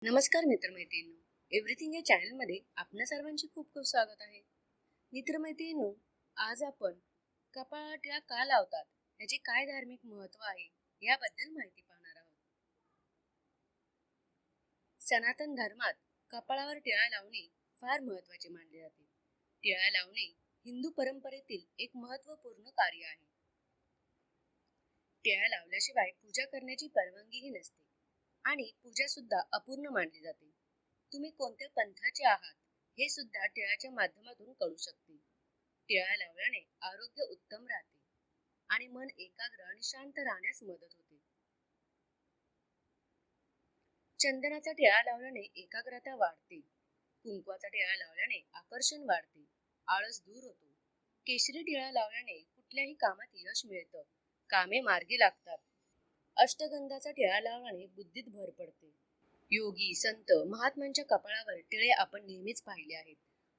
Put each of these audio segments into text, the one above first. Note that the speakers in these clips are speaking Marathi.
नमस्कार मित्रमैत्रिणींनो, एव्हरीथिंग या चॅनलमध्ये आपणा सर्वांचे खूप खूप स्वागत आहे. मित्रमैत्रिणींनो, आज आपण कपाळावर टिळा का लावतात, याचे काय धार्मिक महत्त्व आहे याबद्दल माहिती पाहणार आहोत. सनातन धर्मात कपाळावर टिळा लावणे फार महत्त्वाचे मानले जाते. टिळा लावणे हिंदू परंपरेतील एक महत्त्वपूर्ण कार्य आहे. टिळा लावल्याशिवाय पूजा करण्याची परवानगीही नसते आणि पूजा सुद्धा अपूर्ण मानली जाते. तुम्ही कोणत्या पंथाचे आहात हे सुद्धा टिळाच्या माध्यमातून कळू शकते. टिळा लावल्याने आरोग्य उत्तम राहते आणि मन एकाग्र आणि शांत राहण्यास मदत होते. चंदनाचा टिळा लावल्याने एकाग्रता वाढते. कुंकवाचा टिळा लावल्याने आकर्षण वाढते, आळस दूर होतो. केशरी टिळा लावल्याने कुठल्याही कामात यश मिळतं, कामे मार्गी लागतात. अष्टगंधाचा टिळा लावल्याने बुद्धीत भर पडते. योगी संत महात्म्यांच्या कपाळावर टिळे आपण नेहमीच पाहिले आहेत,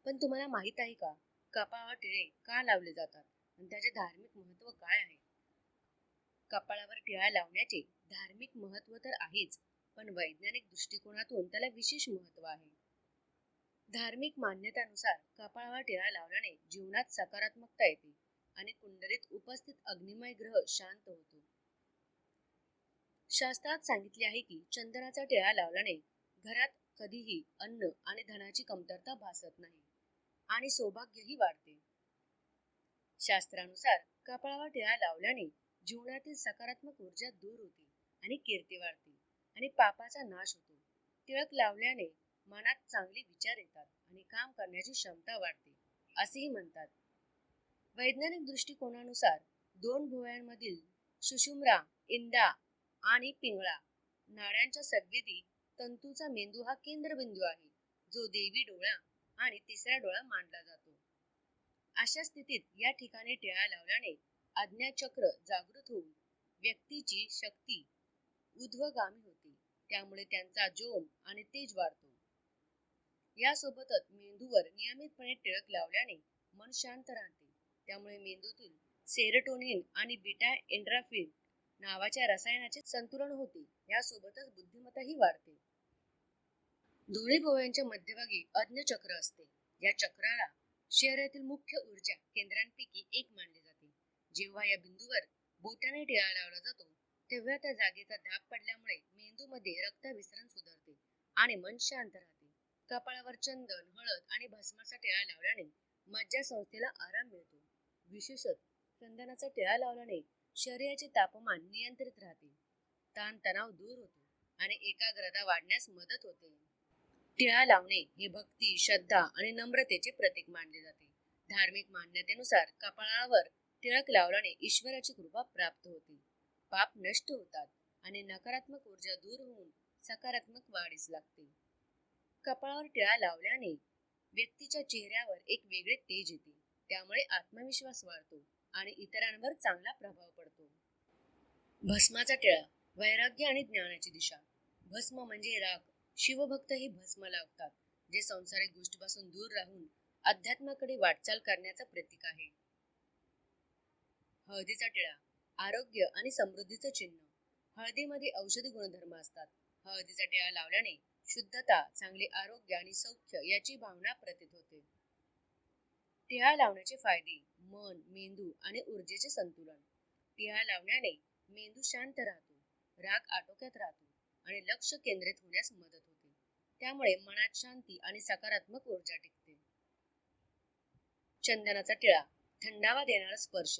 पण तुम्हाला माहित आहे का, कपाळावर टिळे का लावले जातात आणि त्याचे धार्मिक महत्त्व काय आहे? कपाळावर टिळा लावण्याचे धार्मिक महत्त्व तर आहेच, पण वैज्ञानिक दृष्टिकोनातून त्याला विशेष महत्त्व आहे. धार्मिक मान्यतानुसार कपाळावर टिळा लावल्याने जीवनात सकारात्मकता येते आणि कुंडलीत उपस्थित अग्निमय ग्रह शांत होतो. शास्त्रात सांगितले आहे की चंदनाचा टिळा लावल्याने घरात कधीही अन्न आणि धनाची कमतरता भासत नाही आणि सौभाग्यही वाढते. शास्त्रानुसार कपाळावर टिळा लावल्याने जीवनातील सकारात्मक ऊर्जा दूर होते आणि कीर्ती वाढते आणि पापाचा नाश होतो. टिळक लावल्याने मनात चांगले विचार येतात आणि काम करण्याची क्षमता वाढते असेही म्हणतात. वैज्ञानिक दृष्टिकोनानुसार दोन भुवयांमधील सुषुम्ना, इंदा आणि पिंगळा नाड्यांच्या संवेदी तंतूचा मेंदू हा केंद्रबिंदू आहे, जो देवी डोळा आणि तिसरा डोळा मानला जातो. अशा स्थितीत या ठिकाणी टिळा लावल्याने आज्ञाचक्र जागृत होऊन व्यक्तीची शक्ती ऊर्ध्वगामी होते, त्यामुळे त्यांचा जोम आणि तेज वाढतो. यासोबतच मेंदूवर नियमितपणे टिळक लावल्याने मन शांत राहते, त्यामुळे मेंदूतील सेरोटोनिन आणि बीटा एंड्रोफिन नावाच्या रसायनाचे संतुलन होते. यासोबतच बुद्धिमत्ताही वाढते. दोन्ही भुवयांच्या मध्यभागी आज्ञाचक्र असते. या चक्राला शरीरातील मुख्य ऊर्जा केंद्रांपैकी एक मानले जाते. जेव्हा या बिंदूवर बोटाने टिळा लावला जातो, तेव्हा त्या जागेचा दाब पडल्यामुळे मेंदूमध्ये रक्ताभिसरण सुधारते आणि मन शांत राहते. कपाळावर चंदन, हळद आणि भस्माचा टिळा लावल्याने मज्जासंस्थेला आराम मिळतो. विशेषतः चंदनाचा टिळा लावल्याने शरीराचे तापमान नियंत्रित राहते, ताणतणाव दूर होतो आणि एकाग्रता वाढण्यास मदत होते. टिळा लावणे हे भक्ती, श्रद्धा आणि नम्रतेचे प्रतीक मानले जाते. धार्मिक मान्यतेनुसार कपाळावर टिळक लावल्याने ईश्वराची कृपा प्राप्त होते, पाप नष्ट होतात आणि नकारात्मक ऊर्जा दूर होऊन सकारात्मक वाढीस लागते. कपाळावर टिळा लावल्याने व्यक्तीच्या चेहऱ्यावर एक वेगळे तेज येते, त्यामुळे आत्मविश्वास वाढतो आणि इतरांवर चांगला प्रभाव पडतो. भस्माचा टिळा वैराग्य आणि ज्ञानाची दिशा. भस्म म्हणजे राग. शिवभक्त हे भस्म लावतात, जे संसारिक गोष्टीपासून दूर राहून अध्यात्माकडे वाटचाल करण्याचं प्रतीक आहे. हळदीचा टिळा आरोग्य आणि समृद्धीचं चिन्ह. हळदीमध्ये औषधी गुणधर्म असतात. हळदीचा टिळा लावल्याने शुद्धता, चांगले आरोग्य आणि सौख्य याची भावना प्रतीत होते. टिळा लावण्याचे फायदे: मन, मेंदू आणि ऊर्जेचे संतुलन. टिळा लावण्याने मेंदू शांत राहतो, राग आटोक्यात राहतो आणि लक्ष केंद्रित होण्यास मदत होते, त्यामुळे मनात शांती आणि सकारात्मक ऊर्जा टिकते. चंदनाचा टिळा थंडावा देणारा स्पर्श.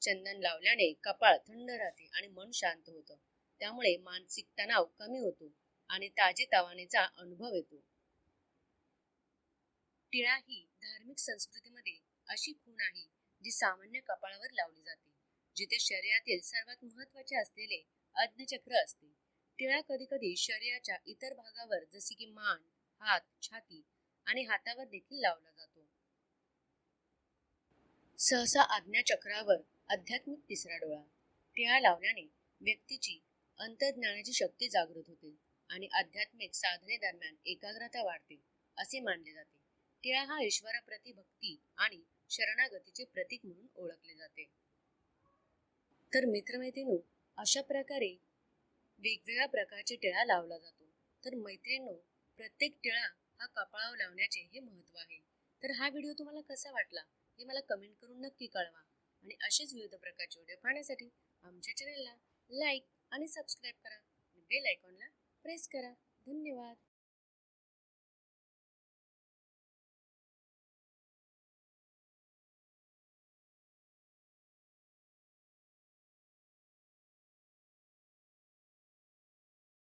चंदन लावल्याने कपाळ थंड राहते आणि मन शांत होतं, त्यामुळे मानसिक तणाव कमी होतो आणि ताजेतवानेचा अनुभव येतो. टिळा ही धार्मिक संस्कृतीमध्ये अशी खूण आहे जी सामान्य कपाळावर लावली जाते, जिथे शरीरातील सर्वात महत्त्वाचे असलेले आज्ञाचक्र असते. टिळा कधीकधी शरीराच्या इतर भागावर जसे की मान, हात, छाती आणि हातावर देखील लावला जातो. सहसा आज्ञाचक्रावर आध्यात्मिक तिसरा डोळा. टिळा लावल्याने व्यक्तीची अंतर्ज्ञानाची शक्ती जागृत होते आणि आध्यात्मिक साधनेदरम्यान एकाग्रता वाढते असे मानले जाते. टिळा हा ईश्वराप्रती भक्ती आणि शरणागतीचे प्रतीक म्हणून ओळखले जाते. तर मित्रमैत्रिणींनो, अशा प्रकारे वेगवेगळ्या प्रकारचे टिळा लावला जातो. तर मैत्रिणींनो, प्रत्येक टिळा हा कपाळावर लावण्याचे हे महत्त्व आहे. तर हा व्हिडिओ तुम्हाला कसा वाटला हे मला कमेंट करून नक्की कळवा. आणि असेच विविध प्रकारचे व्हिडिओ पाहण्यासाठी आमच्या चॅनलला लाईक आणि सबस्क्राईब करा आणि बेल आयकॉनला प्रेस करा. धन्यवाद.